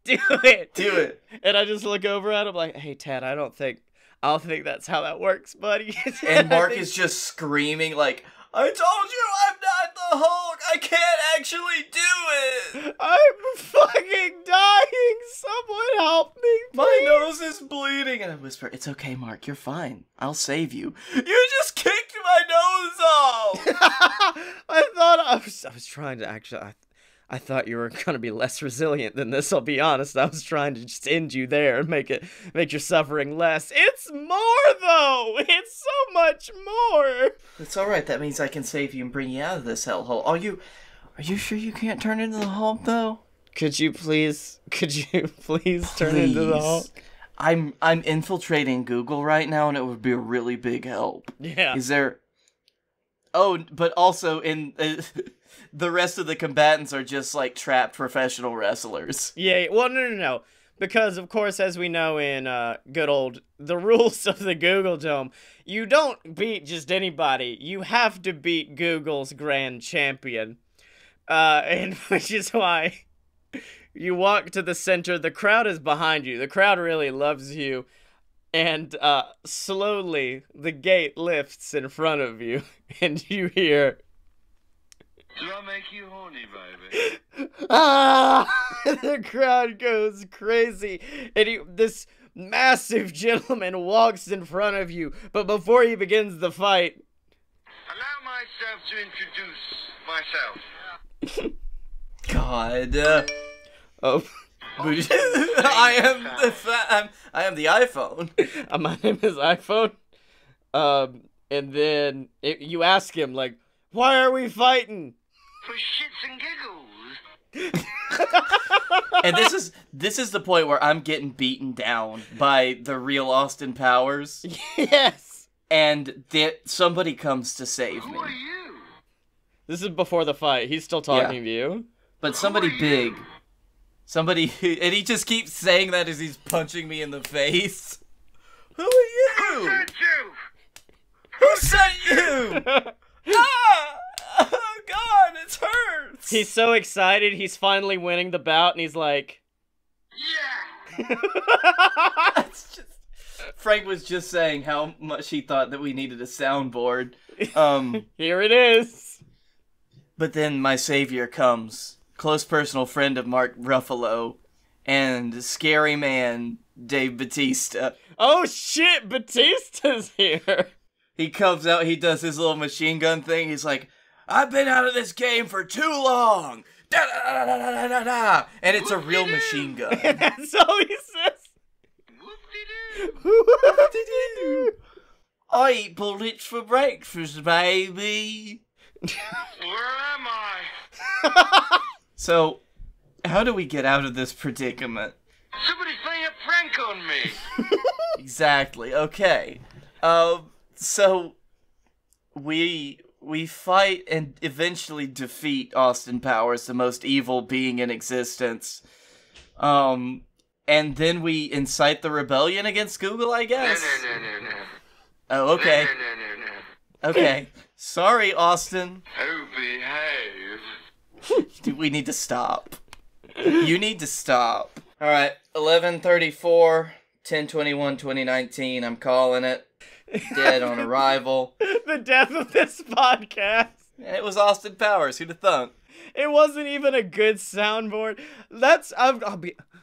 Do it. Do it. And I just look over at him like, hey, Ted, I don't think that's how that works, buddy. And Mark is just screaming like, I told you I'm not the Hulk! I can't actually do it! I'm fucking dying! Someone help me, please. My nose is bleeding! And I whisper, it's okay, Mark, you're fine. I'll save you. You just kicked my nose off! I was trying to actually... I thought you were gonna be less resilient than this, I'll be honest. I was trying to just end you there and make your suffering less. It's more, though! It's so much more! It's alright, that means I can save you and bring you out of this hellhole. Are you sure you can't turn into the Hulk, though? Could you please turn into the Hulk? I'm infiltrating Google right now, and it would be a really big help. Yeah. Is there... Oh, but also in... the rest of the combatants are just, like, trapped professional wrestlers. Yeah, well, no. Because, of course, as we know in the rules of the Google Dome, you don't beat just anybody. You have to beat Google's grand champion. And which is why you walk to the center. The crowd is behind you. The crowd really loves you. And slowly, the gate lifts in front of you. And you hear... Do I make you horny, baby? Ah! The crowd goes crazy, and this massive gentleman walks in front of you, but before he begins the fight... Allow myself to introduce myself. God. Oh. I am the iPhone. My name is iPhone. And then you ask him, like, why are we fighting? For shits and giggles. And this is the point where I'm getting beaten down by the real Austin Powers. Yes. And somebody comes to save me. Who are you? This is before the fight. He's still talking to you. But somebody big. Somebody, and he just keeps saying that as he's punching me in the face. Who are you? Who sent you? Who sent you? Ah! Oh God, it hurts. He's so excited. He's finally winning the bout, and he's like, Yeah. That's just... Frank was just saying how much he thought that we needed a soundboard. Here it is. But then my savior comes, close personal friend of Mark Ruffalo, and scary man Dave Bautista. Oh shit, Batista's here. He comes out, he does his little machine gun thing. He's like, I've been out of this game for too long. Da da da da da da da. And it's a real machine gun. That's all he says. Whoop-de-doo. I eat bullets for breakfast, baby. Where am I? So, how do we get out of this predicament? Somebody's playing a prank on me. Exactly. Okay. So we fight and eventually defeat Austin Powers, the most evil being in existence. And then we incite the rebellion against Google, I guess. No. Oh, okay. No. Okay. Sorry, Austin. Oh, behave. We need to stop. You need to stop. All right. 11:34, 10/21/2019. I'm calling it. Dead on arrival. The death of this podcast. It was Austin Powers. Who'd have thunk? It wasn't even a good soundboard.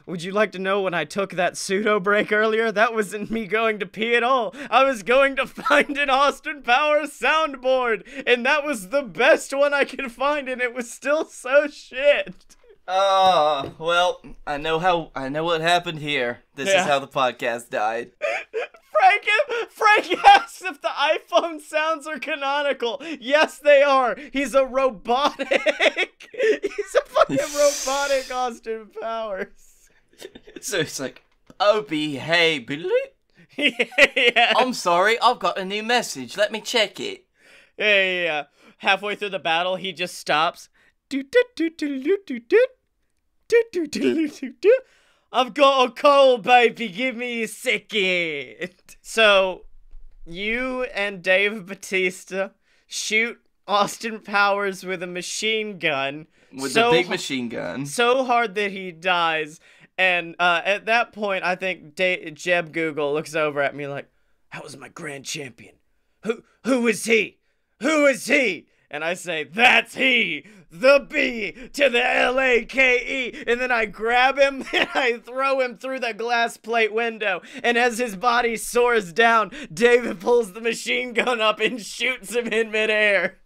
would you like to know when I took that pseudo break earlier? That wasn't me going to pee at all. I was going to find an Austin Powers soundboard, and that was the best one I could find, and it was still so shit. Well, I know what happened here. This is how the podcast died. Frank asks if the iPhone sounds are canonical. Yes, they are. He's a robotic. He's a fucking robotic Austin Powers. So it's like, Opie, hey, Billy. Yeah. I'm sorry, I've got a new message. Let me check it. Yeah. Halfway through the battle, he just stops. I've got a cold, baby. Give me a second. So, you and Dave Bautista shoot Austin Powers with a machine gun. With a big machine gun. So hard that he dies. And at that point, I think Jeb Google looks over at me like, "That was my grand champion. Who is he? Who is he?" And I say, "That's he, the B to the L-A-K-E." And then I grab him and I throw him through the glass plate window. And as his body soars down, David pulls the machine gun up and shoots him in midair.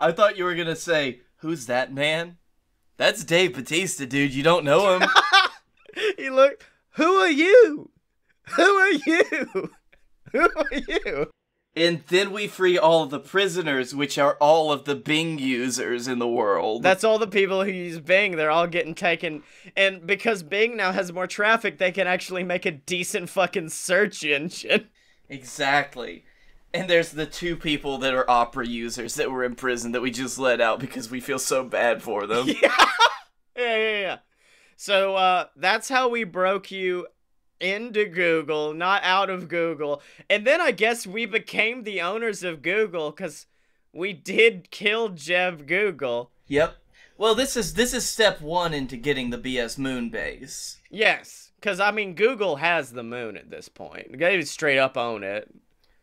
I thought you were going to say, "Who's that man?" That's Dave Bautista, dude. You don't know him. He looked, "Who are you? Who are you? Who are you?" And then we free all of the prisoners, which are all of the Bing users in the world. That's all the people who use Bing. They're all getting taken. And because Bing now has more traffic, they can actually make a decent fucking search engine. Exactly. And there's the 2 people that are Opera users that were in prison that we just let out because we feel so bad for them. Yeah. So, that's how we broke you into Google, not out of Google. And then I guess we became the owners of Google because we did kill Jeb Google. Yep. Well, this is step 1 into getting the BS moon base. Yes, because I mean Google has the moon at this point. They straight up own it.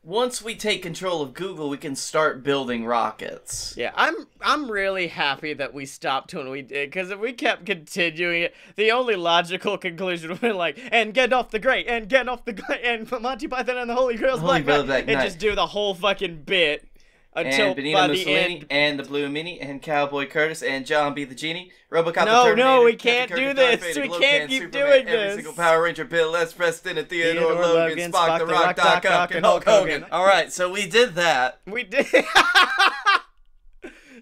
Once we take control of Google, we can start building rockets. Yeah, I'm really happy that we stopped when we did, because if we kept continuing it, the only logical conclusion would be like, and get off the great, and get off the great, and Monty Python and the Holy Grail's Black Knight, and just do the whole fucking bit until and Benito by Mussolini, the end. and the Blue Mini, and Cowboy Curtis, and John B. the Genie, Robocop No, the Terminator, no, we Captain can't Kirk, do the Darth this. Vader, We Glow can't Can, keep Superman, doing every this. single Power Ranger, Bill Les Preston, and Theodore Theodore Logan, Logan, Spock the Rock, Doc Ock, and Hulk Hogan. Alright, so we did that. We did.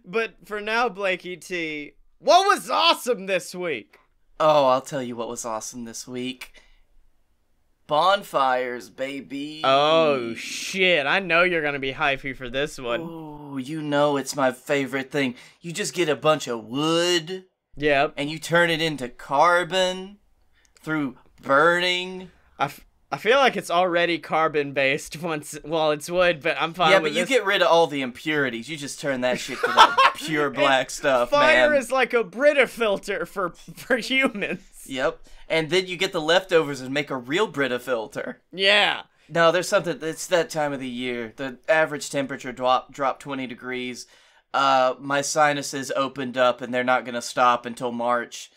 But for now, Blakey T, what was awesome this week? Oh, I'll tell you what was awesome this week. Bonfires, baby. Oh, shit. I know you're going to be hypey for this one. Ooh, you know it's my favorite thing. You just get a bunch of wood, Yep. and you turn it into carbon through burning. I feel like it's already carbon-based while it's wood, but I'm fine Yeah, with but you this. get rid of all the impurities. You just turn that shit to that pure black stuff, Fire man. is like a Brita filter for humans. Yep. And then you get the leftovers and make a real Brita filter. Yeah. No, there's something. It's that time of the year. The average temperature dropped 20 degrees. My sinuses opened up, and they're not gonna stop until March.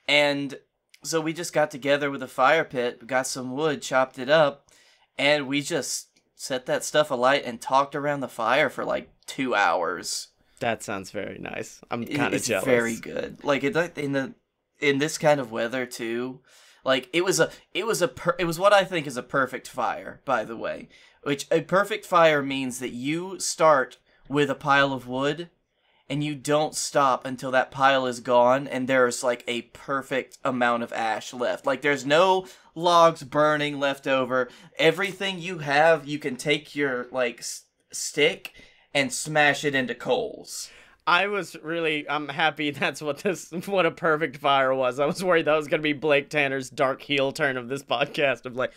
And so we just got together with a fire pit, got some wood, chopped it up, and we just set that stuff alight and talked around the fire for like 2 hours. That sounds very nice. I'm kind of It's jealous. very good. Like in this kind of weather too. Like it was what I think is a perfect fire, by the way. Which a perfect fire means that you start with a pile of wood and you don't stop until that pile is gone and there's like a perfect amount of ash left. Like there's no logs burning left over. Everything you have, you can take your like stick and smash it into coals. I'm happy that's what a perfect fire was. I was worried that was going to be Blake Tanner's dark heel turn of this podcast of like,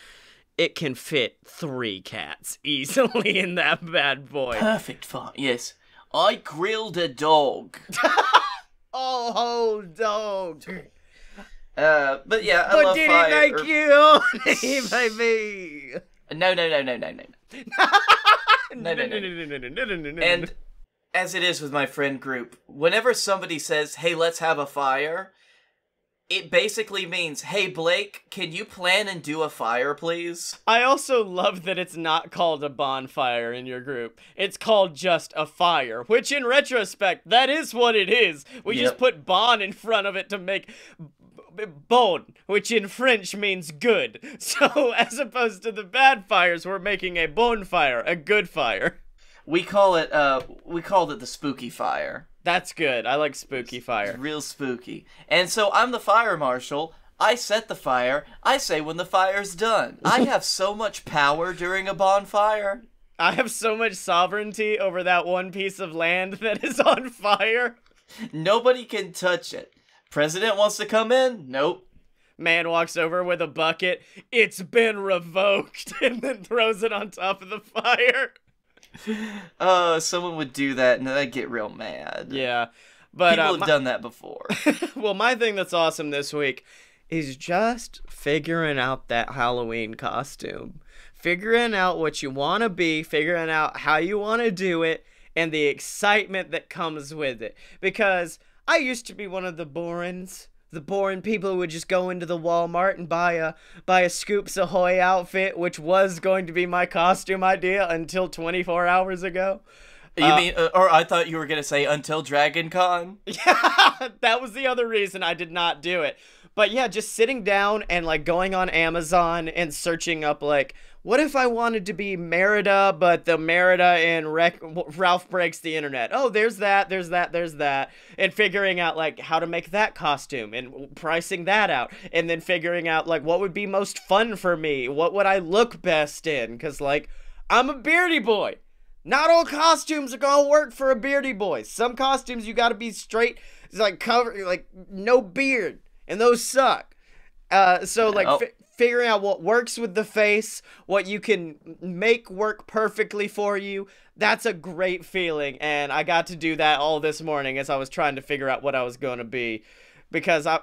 it can fit 3 cats easily in that bad boy. Perfect fire, yes. I grilled a dog. Oh, dog. But yeah, I But love did fire. it make you horny, baby? No. No. And as it is with my friend group, whenever somebody says, "Hey, let's have a fire," It basically means, hey, Blake, can you plan and do a fire, please? I also love that it's not called a bonfire in your group. It's called just a fire, which in retrospect, that is what it is. We just put bon in front of it to make bon, which in French means good. So as opposed to the bad fires, we're making a bonfire, a good fire. We called it the spooky fire. That's good. I like spooky fire. Real spooky. And so I'm the fire marshal. I set the fire. I say when the fire's done. I have so much power during a bonfire. I have so much sovereignty over that one piece of land that is on fire. Nobody can touch it. President wants to come in? Nope. Man walks over with a bucket. It's been revoked, and then throws it on top of the fire. Someone would do that and I'd get real mad. Yeah. But people have done that before. Well, my thing that's awesome this week is just figuring out that Halloween costume. Figuring out what you want to be, figuring out how you want to do it, and the excitement that comes with it. Because I used to be one of the boring people who would just go into the Walmart and buy a Scoops Ahoy outfit, which was going to be my costume idea until 24 hours ago. You mean, or I thought you were going to say until Dragon Con? Yeah, that was the other reason I did not do it. But yeah, just sitting down and like going on Amazon and searching up like, what if I wanted to be Merida, but the Merida in Ralph Breaks the Internet? Oh, there's that. And figuring out like how to make that costume and pricing that out. And then figuring out like what would be most fun for me. What would I look best in? Because like, I'm a beardy boy. Not all costumes are gonna work for a beardy boy. Some costumes you gotta be straight, it's like cover, like no beard, and those suck. So like figuring out what works with the face, what you can make work perfectly for you, that's a great feeling. And I got to do that all this morning as I was trying to figure out what I was gonna be. Because I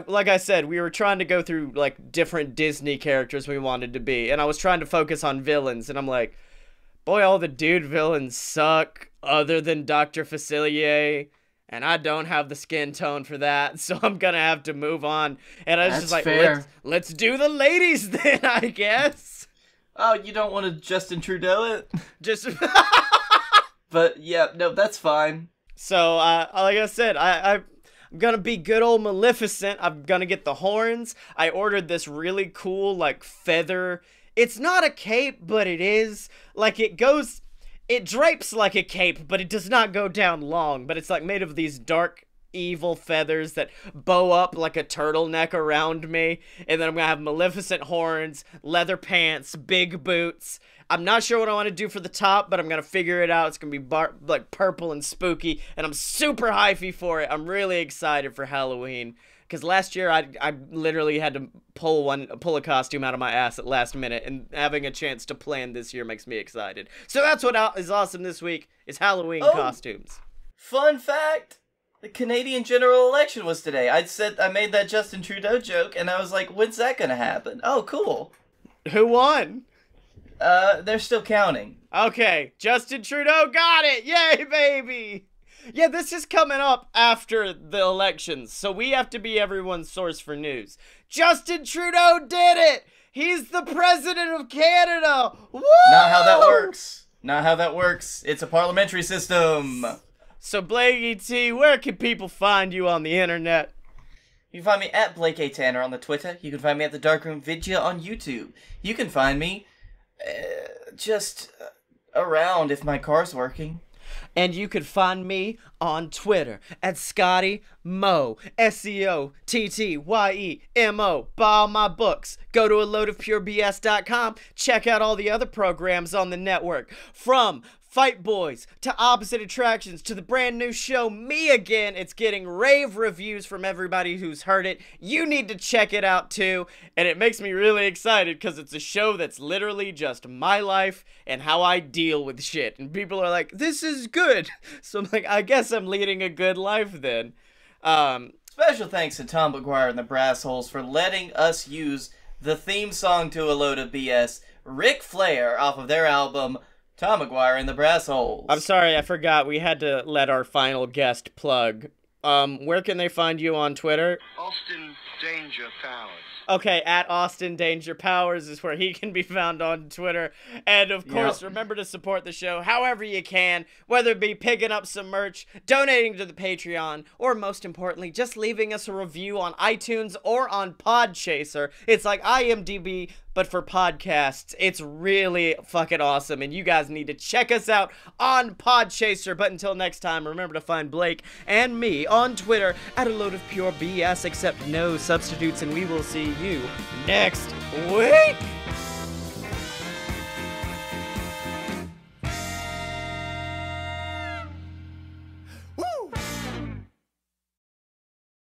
like I said, we were trying to go through like different Disney characters we wanted to be, and I was trying to focus on villains, and I'm like, boy, all the dude villains suck other than Dr. Facilier, and I don't have the skin tone for that, so I'm gonna have to move on. And I was just like, let's do the ladies then, I guess. Oh, you don't want to Justin Trudeau it? Just But yeah, no, that's fine. So, like I said, I'm gonna be good old Maleficent. I'm gonna get the horns. I ordered this really cool, like, feather. It's not a cape, but it is. Like, it drapes like a cape, but it does not go down long. But it's, like, made of these dark, evil feathers that bow up like a turtleneck around me. And then I'm gonna have Maleficent horns, leather pants, big boots. I'm not sure what I want to do for the top, but I'm gonna figure it out. It's gonna be like purple and spooky, and I'm super hyphy for it. I'm really excited for Halloween. Because last year, I literally had to pull a costume out of my ass at last minute, and having a chance to plan this year makes me excited. So that's what is awesome this week, is Halloween costumes. Fun fact, the Canadian general election was today. I made that Justin Trudeau joke, and I was like, when's that gonna happen? Oh, cool. Who won? They're still counting. Okay, Justin Trudeau got it! Yay, baby! Yeah, this is coming up after the elections, so we have to be everyone's source for news. Justin Trudeau did it! He's the president of Canada! Woo! Not how that works. It's a parliamentary system. So, Blakey T, where can people find you on the internet? You can find me at Blake A. Tanner on the Twitter. You can find me at the Darkroom Vidya on YouTube. You can find me just around if my car's working. And you can find me on Twitter at Scotty Mo, SEOTTYEMO. Buy all my books. Go to aloadofpurebs.com. Check out all the other programs on the network. From Fight Boys to Opposite Attractions to the brand new show Me Again. It's getting rave reviews from everybody who's heard it. You need to check it out too. And it makes me really excited because it's a show that's literally just my life and how I deal with shit. And people are like, this is good. So I'm like, I guess I'm leading a good life then. Special thanks to Tom McGuire and the Brass Holes for letting us use the theme song to A Load of BS, Ric Flair, off of their album Tom McGuire and the Brass Holes. I'm sorry, I forgot. We had to let our final guest plug Where can they find you on Twitter? Austin Danger Powers. Okay, at Austin Danger Powers is where he can be found on Twitter. And of course, remember to support the show however you can, whether it be picking up some merch, donating to the Patreon, or most importantly, just leaving us a review on iTunes or on Podchaser. It's like IMDb, but for podcasts. It's really fucking awesome, and you guys need to check us out on Podchaser. But until next time, remember to find Blake and me on Twitter at a load of pure BS, except no substitutes, and we will see you next week.